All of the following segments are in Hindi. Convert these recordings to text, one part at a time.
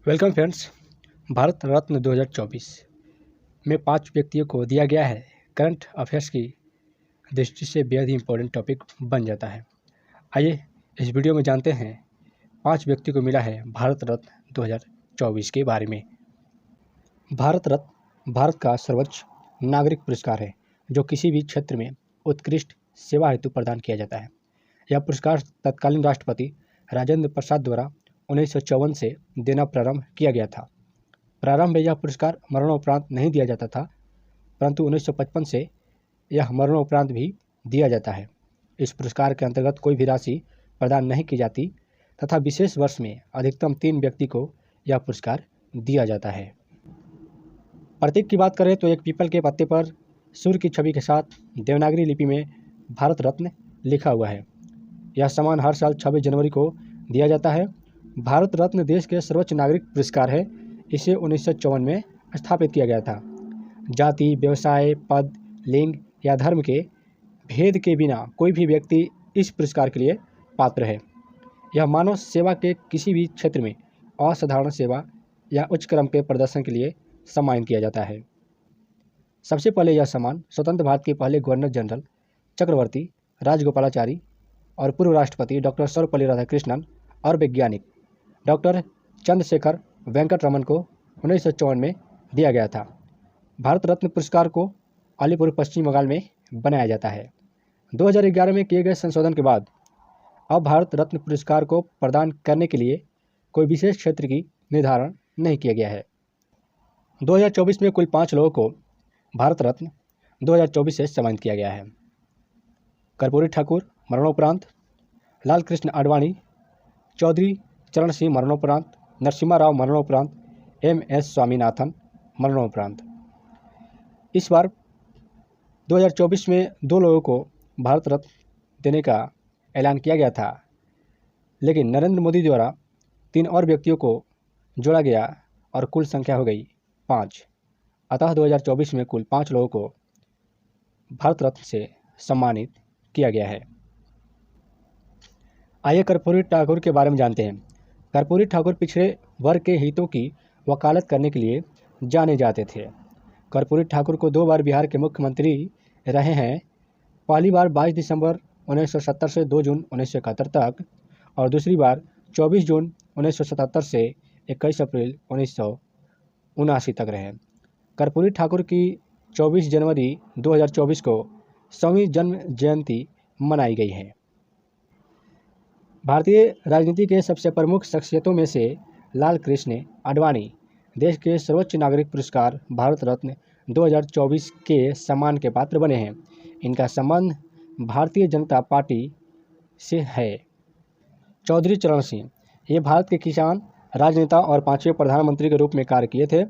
Welcome friends. भारत रत्न 2024 में 5 व्यक्तियों को दिया गया है। करंट अफेयर्स की दृष्टि से बेहद ही इंपॉर्टेंट टॉपिक बन जाता है। आइए इस वीडियो में जानते हैं 5 व्यक्तियों को मिला है भारत रत्न 2024 के बारे में। भारत रत्न भारत का सर्वोच्च नागरिक पुरस्कार है जो किसी भी क्षेत्र में उत्कृष्ट सेवा हेतु प्रदान किया जाता है। यह पुरस्कार तत्कालीन राष्ट्रपति राजेंद्र प्रसाद द्वारा 1954 से देना प्रारंभ किया गया था। प्रारंभ में यह पुरस्कार मरणोपरांत नहीं दिया जाता था, परंतु 1955 से यह मरणोपरांत भी दिया जाता है। इस पुरस्कार के अंतर्गत कोई भी राशि प्रदान नहीं की जाती तथा विशेष वर्ष में अधिकतम 3 व्यक्ति को यह पुरस्कार दिया जाता है। प्रतीक की बात करें तो एक पीपल के पत्ते पर सूर्य की छवि के साथ देवनागरी लिपि में भारत रत्न लिखा हुआ है। यह सम्मान हर साल 26 जनवरी को दिया जाता है। भारत रत्न देश के सर्वोच्च नागरिक पुरस्कार है। इसे 1954 में स्थापित किया गया था। जाति, व्यवसाय, पद, लिंग या धर्म के भेद के बिना कोई भी व्यक्ति इस पुरस्कार के लिए पात्र है। यह मानव सेवा के किसी भी क्षेत्र में असाधारण सेवा या उच्च क्रम के प्रदर्शन के लिए सम्मानित किया जाता है। सबसे पहले यह सम्मान स्वतंत्र भारत के पहले गवर्नर जनरल चक्रवर्ती राजगोपालाचारी और पूर्व राष्ट्रपति डॉक्टर सर्वपल्ली राधाकृष्णन और वैज्ञानिक डॉक्टर चंद्रशेखर वेंकट रमन को 1954 में दिया गया था। भारत रत्न पुरस्कार को अलीपुर पश्चिम बंगाल में बनाया जाता है। 2011 में किए गए संशोधन के बाद अब भारत रत्न पुरस्कार को प्रदान करने के लिए कोई विशेष क्षेत्र की निर्धारण नहीं किया गया है। 2024 में कुल 5 लोगों को भारत रत्न 2024 से सम्मानित किया गया है। कर्पूरी ठाकुर मरणोपरांत, लाल कृष्ण आडवाणी, चौधरी चरण सिंह मरणोपरांत, नरसिम्हा राव मरणोपरांत, MS स्वामीनाथन मरणोपरांत। इस बार 2024 में 2 लोगों को भारत रत्न देने का ऐलान किया गया था, लेकिन नरेंद्र मोदी द्वारा 3 और व्यक्तियों को जोड़ा गया और कुल संख्या हो गई 5। अतः 2024 में कुल 5 लोगों को भारत रत्न से सम्मानित किया गया है। आइए कर्पूरी ठाकुर के बारे में जानते हैं। कर्पूरी ठाकुर पिछड़े वर्ग के हितों की वकालत करने के लिए जाने जाते थे। कर्पूरी ठाकुर को 2 बार बिहार के मुख्यमंत्री रहे हैं। पहली बार 22 दिसंबर 1970 से 2 जून 1971 तक और दूसरी बार 24 जून 1977 से 21 अप्रैल 1979 तक रहे। कर्पूरी ठाकुर की 24 जनवरी 2024 को 100वीं जन्म जयंती मनाई गई है। भारतीय राजनीति के सबसे प्रमुख शख्सियतों में से लाल कृष्ण आडवाणी देश के सर्वोच्च नागरिक पुरस्कार भारत रत्न 2024 के सम्मान के पात्र बने हैं। इनका संबंध भारतीय जनता पार्टी से है। चौधरी चरण सिंह ये भारत के किसान राजनेता और 5वें प्रधानमंत्री के रूप में कार्य किए थे।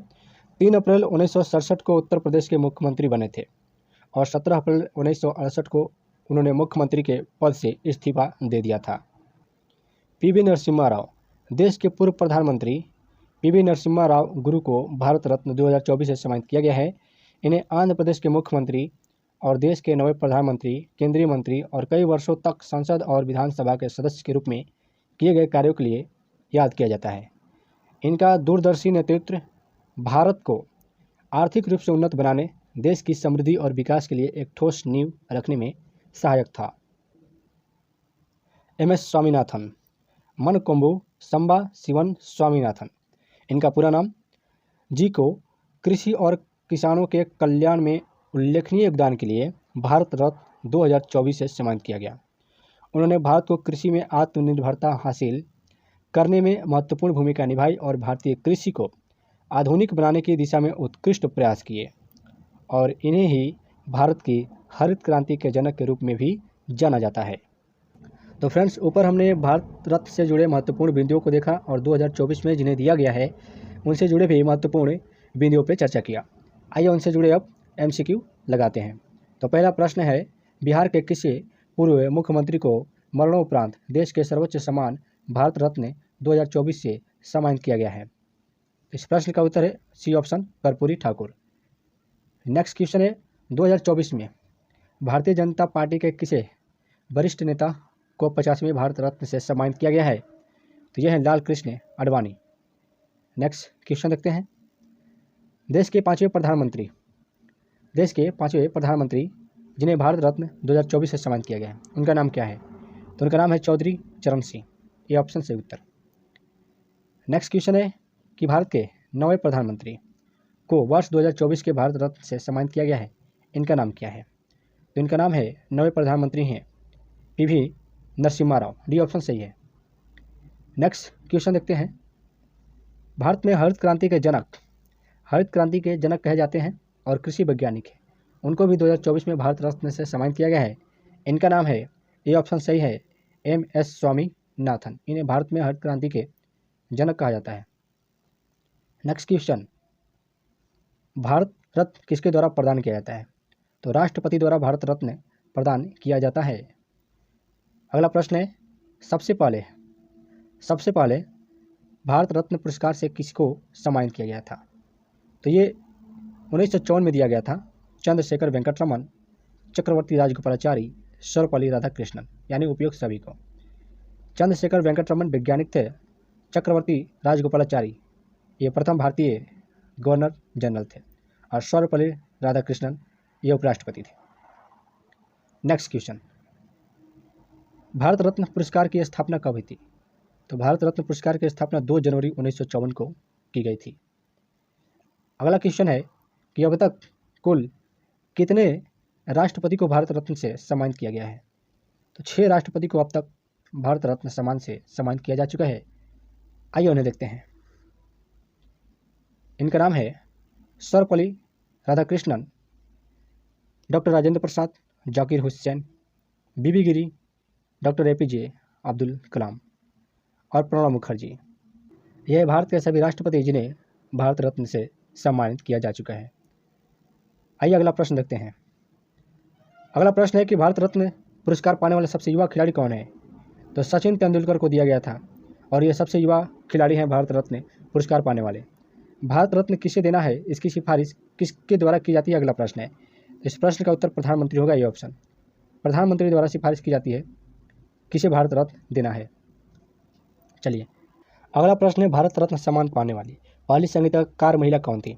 3 अप्रैल 1967 को उत्तर प्रदेश के मुख्यमंत्री बने थे और 17 अप्रैल 1968 को उन्होंने मुख्यमंत्री के पद से इस्तीफा दे दिया था। PV नरसिम्हा राव देश के पूर्व प्रधानमंत्री PV नरसिम्हा राव गुरु को भारत रत्न 2024 से सम्मानित किया गया है। इन्हें आंध्र प्रदेश के मुख्यमंत्री और देश के 9वें प्रधानमंत्री, केंद्रीय मंत्री और कई वर्षों तक संसद और विधानसभा के सदस्य के रूप में किए गए कार्यों के लिए याद किया जाता है। इनका दूरदर्शी नेतृत्व भारत को आर्थिक रूप से उन्नत बनाने, देश की समृद्धि और विकास के लिए एक ठोस नींव रखने में सहायक था। MS स्वामीनाथन मनकोम्बु संबा शिवन स्वामीनाथन इनका पूरा नाम जी को कृषि और किसानों के कल्याण में उल्लेखनीय योगदान के लिए भारत रत्न 2024 से सम्मानित किया गया। उन्होंने भारत को कृषि में आत्मनिर्भरता हासिल करने में महत्वपूर्ण भूमिका निभाई और भारतीय कृषि को आधुनिक बनाने की दिशा में उत्कृष्ट प्रयास किए और इन्हें ही भारत की हरित क्रांति के जनक के रूप में भी जाना जाता है। तो फ्रेंड्स, ऊपर हमने भारत रत्न से जुड़े महत्वपूर्ण बिंदुओं को देखा और 2024 में जिन्हें दिया गया है उनसे जुड़े भी महत्वपूर्ण बिंदुओं पर चर्चा किया। आइए उनसे जुड़े अब MCQ लगाते हैं। तो पहला प्रश्न है, बिहार के किसी पूर्व मुख्यमंत्री को मरणोपरांत देश के सर्वोच्च सम्मान भारत रत्न 2024 से सम्मानित किया गया है? इस प्रश्न का उत्तर है C option, Karpoori Thakur. Next question है, 2024 में भारतीय जनता पार्टी के किसे वरिष्ठ नेता को 50वें भारत रत्न से सम्मानित किया गया है? तो यह है लाल कृष्ण आडवाणी। नेक्स्ट क्वेश्चन देखते हैं। देश के पांचवें प्रधानमंत्री जिन्हें भारत रत्न 2024 से सम्मानित किया गया है, उनका नाम क्या है? तो उनका नाम है चौधरी चरण सिंह। ये ऑप्शन से उत्तर। नेक्स्ट क्वेश्चन है कि भारत के 9वें प्रधानमंत्री को वर्ष 2024 के भारत रत्न से सम्मानित किया गया है, इनका नाम क्या है? तो इनका नाम है, 9वें प्रधानमंत्री हैं PV Narasimha Rao. D option सही है। नेक्स्ट क्वेश्चन देखते हैं। भारत में हरित क्रांति के जनक कहे जाते हैं और कृषि वैज्ञानिक है, उनको भी 2024 में भारत रत्न से सम्मानित किया गया है, इनका नाम है, ये ऑप्शन सही है, MS स्वामीनाथन। इन्हें भारत में हरित क्रांति के जनक कहा जाता है। नेक्स्ट क्वेश्चन, भारत रत्न किसके द्वारा प्रदान किया जाता है? तो राष्ट्रपति द्वारा भारत रत्न प्रदान किया जाता है। अगला प्रश्न है, सबसे पहले भारत रत्न पुरस्कार से किसको सम्मानित किया गया था? तो ये 1954 में दिया गया था। चंद्रशेखर वेंकटरमन, चक्रवर्ती राजगोपालाचारी, सर्वपल्ली राधाकृष्णन, यानी उपयुक्त सभी को। चंद्रशेखर वेंकटरमन वैज्ञानिक थे। चक्रवर्ती राजगोपालाचारी ये प्रथम भारतीय गवर्नर जनरल थे और सर्वपल्ली राधाकृष्णन ये उपराष्ट्रपति थे। नेक्स्ट क्वेश्चन, भारत रत्न पुरस्कार की स्थापना कब हुई थी? तो भारत रत्न पुरस्कार की स्थापना 2 जनवरी 1954 को की गई थी। अगला क्वेश्चन है कि अब तक कुल कितने राष्ट्रपति को भारत रत्न से सम्मानित किया गया है? तो 6 राष्ट्रपति को अब तक भारत रत्न सम्मान से सम्मानित किया जा चुका है। आइए उन्हें देखते हैं। इनका नाम है सर्वपल्ली राधाकृष्णन, डॉक्टर राजेंद्र प्रसाद, जाकिर हुसैन, बीबी गिरी, डॉक्टर APJ अब्दुल कलाम और प्रणब मुखर्जी। यह भारत के सभी राष्ट्रपति जिन्हें भारत रत्न से सम्मानित किया जा चुका है। आइए अगला प्रश्न देखते हैं। अगला प्रश्न है कि भारत रत्न पुरस्कार पाने वाले सबसे युवा खिलाड़ी कौन है? तो सचिन तेंदुलकर को दिया गया था और ये सबसे युवा खिलाड़ी हैं भारत रत्न पुरस्कार पाने वाले। भारत रत्न किसे देना है, इसकी सिफारिश किसके द्वारा की जाती है? अगला प्रश्न है। इस प्रश्न का उत्तर प्रधानमंत्री होगा, ये ऑप्शन। प्रधानमंत्री द्वारा सिफारिश की जाती है किसे भारत रत्न देना है। चलिए अगला प्रश्न है, भारत रत्न सम्मान पाने वाली पहली संगीतकार महिला कौन थी?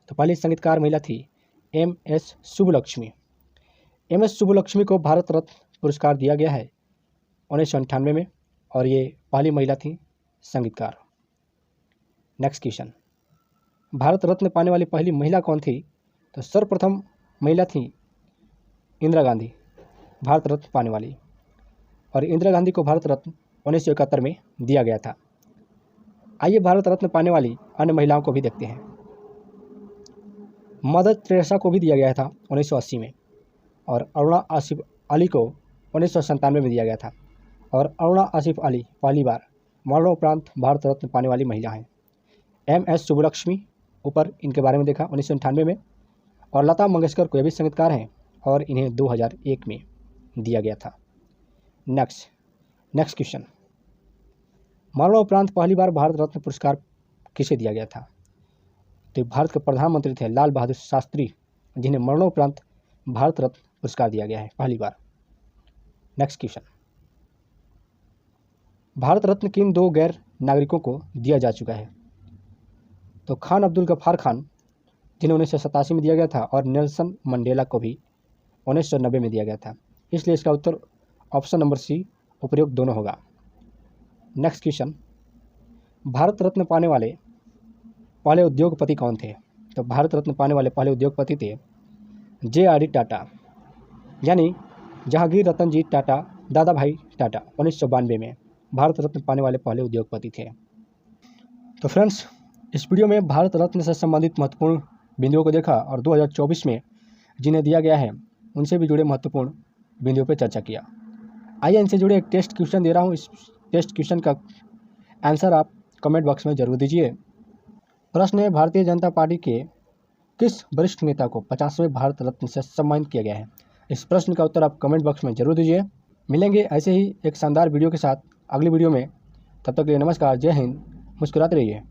तो पहली संगीतकार महिला थी MS सुब्बुलक्ष्मी। MS सुब्बुलक्ष्मी को भारत रत्न पुरस्कार दिया गया है 1998 में और ये पहली महिला थी संगीतकार। नेक्स्ट क्वेश्चन, भारत रत्न पाने वाली पहली महिला कौन थी? तो सर्वप्रथम महिला थी इंदिरा गांधी, भारत रत्न पाने वाली, और इंदिरा गांधी को भारत रत्न 1971 में दिया गया था। आइए भारत रत्न पाने वाली अन्य महिलाओं को भी देखते हैं। मदर टेरेसा को भी दिया गया था 1980 में और अरुणा आसिफ अली को 1997 में दिया गया था और अरुणा आसिफ अली पहली बार मरणोपरांत भारत रत्न पाने वाली महिला हैं। MS सुब्बुलक्ष्मी ऊपर इनके बारे में देखा 1998 में, और लता मंगेशकर को ये भी संगीतकार हैं और इन्हें 2001 में दिया गया था। नेक्स्ट क्वेश्चन, मरणोपरांत पहली बार भारत रत्न पुरस्कार किसे दिया गया था? तो भारत के प्रधानमंत्री थे लाल बहादुर शास्त्री, जिन्हें मरणोपरांत भारत रत्न पुरस्कार दिया गया है पहली बार। नेक्स्ट क्वेश्चन, भारत रत्न किन 2 गैर नागरिकों को दिया जा चुका है? तो खान अब्दुल गफ्फार खान, जिन्हें 1987 में दिया गया था, और नेल्सन मंडेला को भी 1990 में दिया गया था। इसलिए इसका उत्तर ऑप्शन नंबर C उपयुक्त दोनों होगा। नेक्स्ट क्वेश्चन, भारत रत्न पाने वाले पहले उद्योगपति कौन थे? तो भारत रत्न पाने वाले पहले उद्योगपति थे JRD टाटा, यानी जहांगीर रतन जी टाटा दादा भाई टाटा। 1992 में भारत रत्न पाने वाले पहले उद्योगपति थे। तो फ्रेंड्स, इस वीडियो में भारत रत्न से संबंधित महत्वपूर्ण बिंदुओं को देखा और 2024 में जिन्हें दिया गया है उनसे भी जुड़े महत्वपूर्ण बिंदुओं पर चर्चा किया। आइए इनसे जुड़े एक टेस्ट क्वेश्चन दे रहा हूँ। इस टेस्ट क्वेश्चन का आंसर आप कमेंट बॉक्स में जरूर दीजिए। प्रश्न है, भारतीय जनता पार्टी के किस वरिष्ठ नेता को 50वें भारत रत्न से सम्मानित किया गया है? इस प्रश्न का उत्तर आप कमेंट बॉक्स में जरूर दीजिए। मिलेंगे ऐसे ही एक शानदार वीडियो के साथ अगली वीडियो में। तब तक के लिए नमस्कार, जय हिंद, मुस्कुराते रहिए।